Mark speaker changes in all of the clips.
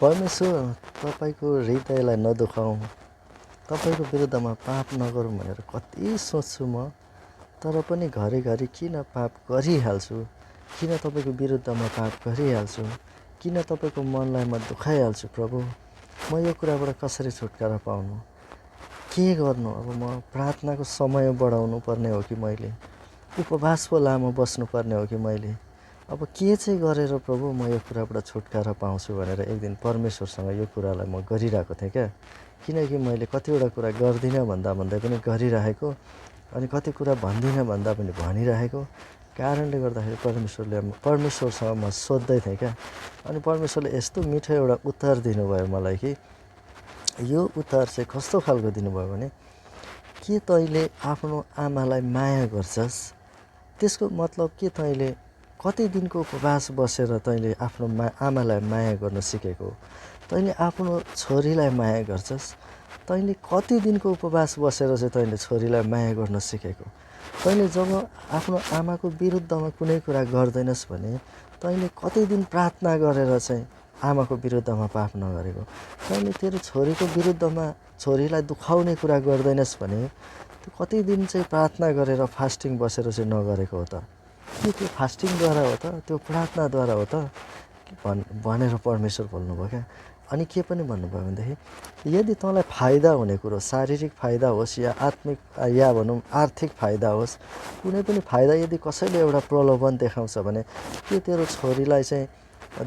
Speaker 1: परमेश्वर तपाईँको हृदयलाई नदुखाउँ, तपाईँको विरुद्धमा पाप नगरौँ भनेर कति सोच्छु म। तर पनि घरिघरि किन पाप गरिहाल्छु, किन तपाईँको विरुद्धमा पाप गरिहाल्छु, किन तपाईँको मनलाई म दुखाइहाल्छु प्रभु। म यो कुराबाट कसरी छुटकारा पाउनु, के गर्नु? अब म प्रार्थनाको समय बढाउनु पर्ने हो कि मैले, उपवास पो लामो बस्नुपर्ने हो कि मैले, अब के चाहिँ गरेर प्रभु म यो कुराबाट छुटकारा पाउँछु भनेर एक दिन परमेश्वरसँग यो कुरालाई म गरिरहेको थिएँ क्या। किनकि मैले कतिवटा कुरा गर्दिनँ भन्दा पनि गरिरहेको, अनि कति कुरा भन्दिनँ भन्दा पनि भनिरहेको कारणले गर्दाखेरि परमेश्वरसँग म सोध्दै थिएँ क्या। अनि परमेश्वरले यस्तो मिठो एउटा उत्तर दिनुभयो मलाई कि यो उत्तर चाहिँ कस्तो खालको दिनुभयो भने, के तैँले आफ्नो आमालाई माया गर्छस्? त्यसको मतलब के तैँले कति दिनको उपवास बसेर तैँले आफ्नो आमालाई माया गर्न सिकेको? तैँले आफ्नो छोरीलाई माया गर्छस्? तैँले कति दिनको उपवास बसेर चाहिँ तैँले छोरीलाई माया गर्न सिकेको? तैँले जब आफ्नो आमाको विरुद्धमा कुनै कुरा गर्दैनस् भने तैँले कति दिन प्रार्थना गरेर चाहिँ आमाको विरुद्धमा पाप नगरेको? तैँले तेरो छोरीको विरुद्धमा छोरीलाई दुखाउने कुरा गर्दैनस् भने त्यो कति दिन चाहिँ प्रार्थना गरेर फास्टिङ बसेर चाहिँ नगरेको हो त? के त्यो फास्टिङद्वारा हो त, त्यो प्रार्थनाद्वारा हो त भनेर परमेश्वर बोल्नुभयो क्या। अनि के पनि भन्नुभयो भनेदेखि, यदि तँलाई फाइदा हुने कुरो, शारीरिक फाइदा होस् या आत्मिक या भनौँ आर्थिक फाइदा होस्, कुनै पनि फाइदा यदि कसैले एउटा प्रलोभन देखाउँछ भने के तेरो छोरीलाई चाहिँ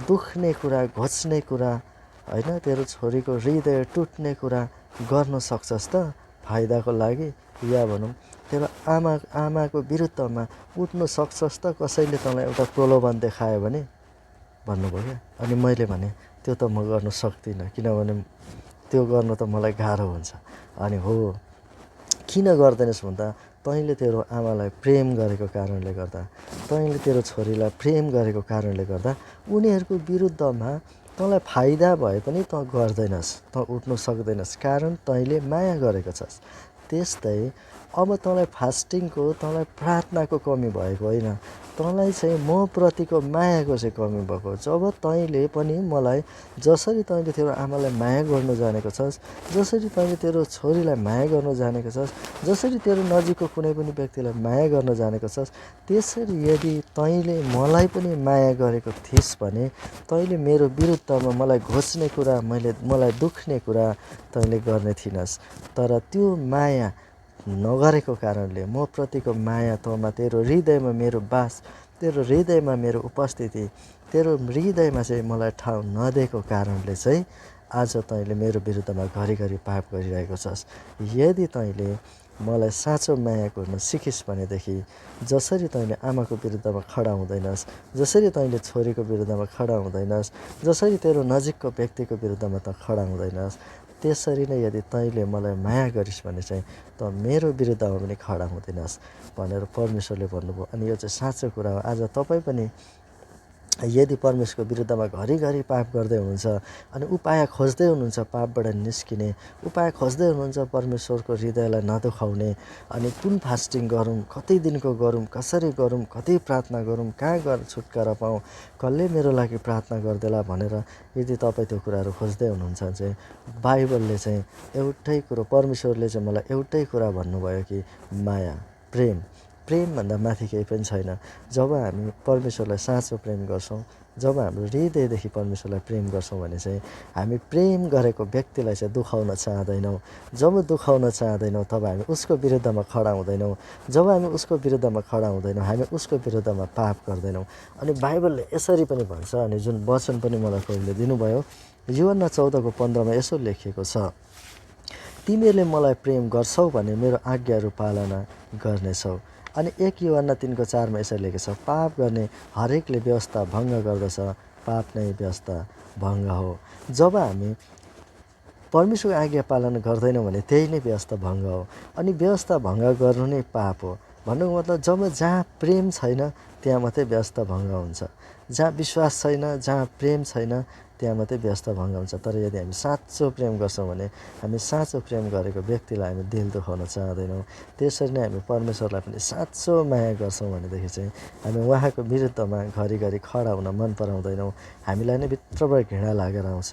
Speaker 1: दुख्ने कुरा, घोच्ने कुरा, होइन, तेरो छोरीको हृदय टुट्ने कुरा गर्न सक्छस् त फाइदाको लागि? या भनौँ तेरो आमाको विरुद्धमा उठ्नु सक्छस् त कसैले तँलाई एउटा प्रलोभन देखायो भने भन्नुभयो क्या। अनि मैले भने त्यो त म गर्न सक्दिनँ, किनभने त्यो गर्न त मलाई गाह्रो हुन्छ। अनि हो, किन गर्दैनस् भन्दा तैँले तेरो आमालाई प्रेम गरेको कारणले गर्दा, तैँले तेरो छोरीलाई प्रेम गरेको कारणले गर्दा उनीहरूको विरुद्धमा तँलाई फाइदा भए पनि तँ गर्दैनस्, तँ उठ्नु सक्दैनस्, कारण तैँले माया गरेको छस्। त्यस्तै अब तँलाई फास्टिङको, तँलाई प्रार्थनाको कमी भएको होइन, तँलाई चाहिँ म प्रतिको मायाको चाहिँ कमी भएको। जब तैँले पनि मलाई, जसरी तैँले तेरो आमालाई माया गर्नु जानेको छस्, जसरी तैँले तेरो छोरीलाई माया गर्नु जानेको छस्, जसरी तेरो नजिकको कुनै पनि व्यक्तिलाई माया गर्न जानेको छस्, त्यसरी यदि तैँले मलाई पनि माया गरेको थिइस् भने तैँले मेरो विरुद्धमा मलाई घोच्ने कुरा, मलाई दुख्ने कुरा तैँले गर्ने थिइनस्। तर त्यो माया नगरेको कारणले, म प्रतिको माया तँमा, तेरो हृदयमा मेरो बास, तेरो हृदयमा मेरो उपस्थिति, तेरो हृदयमा चाहिँ मलाई ठाउँ नदिएको कारणले चाहिँ आज तैँले मेरो विरुद्धमा घरिघरि पाप गरिरहेको छस्। यदि तैँले मलाई साँचो माया गर्न सिकिस् भनेदेखि जसरी तैँले आमाको विरुद्धमा खडा हुँदैनस्, जसरी तैँले छोरीको विरुद्धमा खडा हुँदैनस्, जसरी तेरो नजिकको व्यक्तिको विरुद्धमा त खडा हुँदैनस्, त्यसरी नै यदि तैँले मलाई माया गरिस् भने चाहिँ त मेरो विरुद्धमा पनि खडा हुँदैनस् भनेर परमेश्वरले भन्नुभयो। अनि यो चाहिँ साँचो कुरा हो। आज तपाईँ पनि यदि परमेश्वरको विरुद्धमा घरिघरि पाप गर्दै हुनुहुन्छ अनि उपाय खोज्दै हुनुहुन्छ पापबाट निस्किने, उपाय खोज्दै हुनुहुन्छ परमेश्वरको हृदयलाई नदुखाउने, अनि कुन फास्टिङ गरौँ, कति दिनको गरौँ, कसरी गरौँ, कति प्रार्थना गरौँ, कहाँ गएर छुटकारा पाऊँ, कसले मेरो लागि प्रार्थना गरिदेला भनेर यदि तपाईँ त्यो कुराहरू खोज्दै हुनुहुन्छ चाहिँ बाइबलले चाहिँ एउटै कुरो, परमेश्वरले चाहिँ मलाई एउटै कुरा भन्नुभयो कि माया, प्रेमभन्दा माथि केही पनि छैन। जब हामी परमेश्वरलाई साँचो प्रेम गर्छौँ, जब हाम्रो हृदयदेखि परमेश्वरलाई प्रेम गर्छौँ भने चाहिँ हामी प्रेम गरेको व्यक्तिलाई चाहिँ दुखाउन चाहँदैनौँ। जब दुखाउन चाहँदैनौँ तब हामी उसको विरुद्धमा खडा हुँदैनौँ। जब हामी उसको विरुद्धमा खडा हुँदैनौँ हामी उसको विरुद्धमा पाप गर्दैनौँ। अनि बाइबलले यसरी पनि भन्छ, अनि जुन वचन पनि मलाई कोहीले दिनुभयो, यूहन्ना 14:15 यसो लेखिएको छ, तिमीहरूले मलाई प्रेम गर्छौ भने मेरो आज्ञाहरू पालना गर्नेछौ। अनि 1 यूहन्ना 3:4 यसरी लेखेको छ, पाप गर्ने हरेकले व्यवस्था भङ्ग गर्दछ, पाप नै व्यवस्था भङ्ग हो। जब हामी परमेश्वरको आज्ञा पालन गर्दैनौँ भने त्यही नै व्यवस्था भङ्ग हो। अनि व्यवस्था भङ्ग गर्नु नै पाप हो। भन्नुको मतलब जब जहाँ प्रेम छैन त्यहाँ मात्रै व्यवस्था भङ्ग हुन्छ। जहाँ विश्वास छैन, जहाँ प्रेम छैन त्यहाँ मात्रै व्यस्त भङ्ग हुन्छ। तर यदि हामी साँचो प्रेम गर्छौँ भने हामी साँचो प्रेम गरेको व्यक्तिलाई हामी दिल दुखाउन चाहँदैनौँ। त्यसरी नै हामी परमेश्वरलाई पनि साँचो माया गर्छौँ भनेदेखि चाहिँ हामी उहाँको विरुद्धमा घरिघरि खडा हुन मन पराउँदैनौँ। हामीलाई नै भित्रबाट घृणा लागेर आउँछ,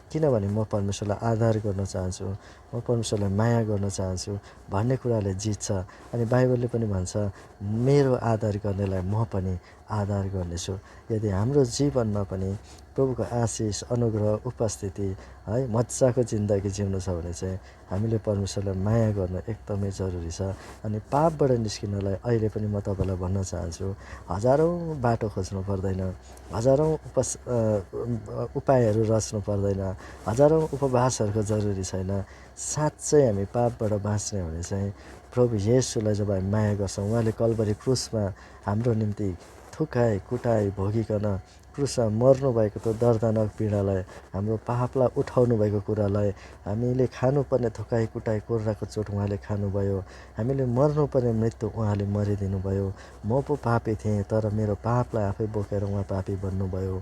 Speaker 1: किनभने म परमेश्वरलाई आदर गर्न चाहन्छु, म परमेश्वरलाई माया गर्न चाहन्छु भन्ने कुराले जित्छ। अनि बाइबलले पनि भन्छ, मेरो आदर गर्नेलाई म पनि आदर गर्नेछु। यदि हाम्रो जीवनमा पनि प्रभुको आशिष, अनुग्रह, उपस्थिति है मजाको जिन्दगी जिउनु छ भने चाहिँ हामीले परमेश्वरलाई माया गर्न एकदमै जरुरी छ। अनि पापबाट निस्किनलाई अहिले पनि म तपाईँलाई भन्न चाहन्छु, हजारौँ बाटो खोज्नु पर्दैन, हजारौँ उपायहरू रच्नु पर्दैन, हजारौँ उपवासहरूको जरुरी छैन। साँच्चै हामी पापबाट बाँच्ने भने चाहिँ प्रभु येशूलाई जब हामी माया गर्छौँ, उहाँले कल्भरी क्रुसमा हाम्रो निम्ति थुकाई कुटाई भोगिकन क्रुसमा मर्नुभएको त्यो दर्दनाक पीडालाई, हाम्रो पापलाई उठाउनु भएको कुरालाई, हामीले खानुपर्ने थुकाई कुटाई कोर्राको चोट उहाँले खानुभयो, हामीले मर्नुपर्ने मृत्यु उहाँले मरिदिनु भयो। म पो पापी थिएँ, तर मेरो पापलाई आफै बोकेर उहाँ पापी बन्नुभयो।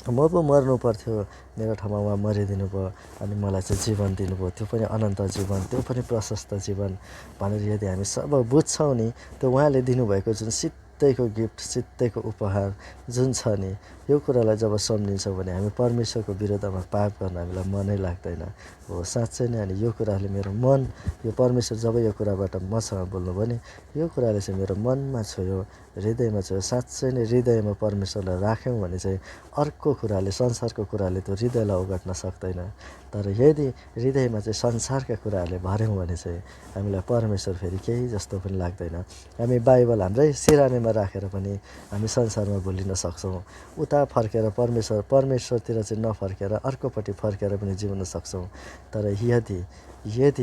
Speaker 1: म पो मर्नु पर्थ्यो, मेरो ठाउँमा उहाँ मरिदिनु भयो अनि मलाई चाहिँ जीवन दिनुभयो, त्यो पनि अनन्त जीवन, त्यो पनि प्रशस्त जीवन भनेर यदि हामी सब बुझ्छौँ नि, त्यो उहाँले दिनुभएको जुन सित्तैको गिफ्ट, सित्तैको उपहार जुन छ नि, यो कुरालाई जब सम्झिन्छौँ भने हामी परमेश्वरको विरुद्धमा पाप गर्न हामीलाई मनै लाग्दैन। हो साँच्चै नै। अनि यो कुराले मेरो मन, यो परमेश्वर जब यो कुराबाट मसँग बोल्नुभयो नि, यो कुराले चाहिँ मेरो मनमा छोयो, हृदयमा छोयो। साँच्चै नै हृदयमा परमेश्वरलाई राख्यौँ भने चाहिँ अर्को कुराले, संसारको कुराले त्यो हृदयलाई ओगट्न सक्दैन। तर यदि हृदयमा चाहिँ संसारका कुराहरूले भर्यौँ भने चाहिँ हामीलाई परमेश्वर फेरि केही जस्तो पनि लाग्दैन। हामी बाइबल हाम्रै सिरानीमा राखेर पनि हामी संसारमा भुलिन सक्छौँ। उता फर्केर परमेश्वरतिर चाहिँ नफर्केर अर्कोपट्टि फर्केर पनि जिउन सक्छौँ। तर यदि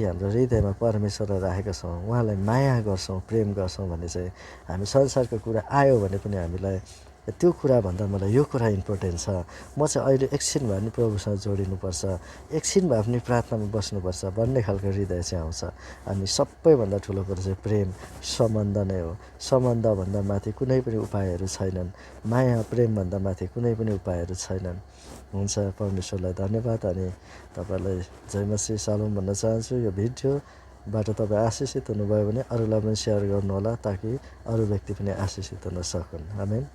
Speaker 1: हाम्रो हृदयमा परमेश्वरलाई राखेका छौँ, उहाँलाई माया गर्छौँ, प्रेम गर्छौँ भने चाहिँ हामी संसारको कुरा आयो भने पनि हामीलाई त्यो कुराभन्दा मलाई यो कुरा इम्पोर्टेन्ट छ, म चाहिँ अहिले एकछिन भए पनि प्रभुसँग जोडिनुपर्छ, एकछिन भए पनि प्रार्थनामा बस्नुपर्छ भन्ने खालको हृदय चाहिँ आउँछ। अनि सबैभन्दा ठुलो कुरो चाहिँ प्रेम, सम्बन्ध नै हो। सम्बन्धभन्दा माथि कुनै पनि उपायहरू छैनन्। माया प्रेमभन्दा माथि कुनै पनि उपायहरू छैनन्। हुन्छ, परमेश्वरलाई धन्यवाद। अनि तपाईँलाई जय मसीह शालोम भन्न चाहन्छु। यो भिडियोबाट तपाईँ आशिषित हुनुभयो भने अरूलाई पनि सेयर गर्नुहोला, ताकि अरू व्यक्ति पनि आशिषित हुन सकुन्। आमेन।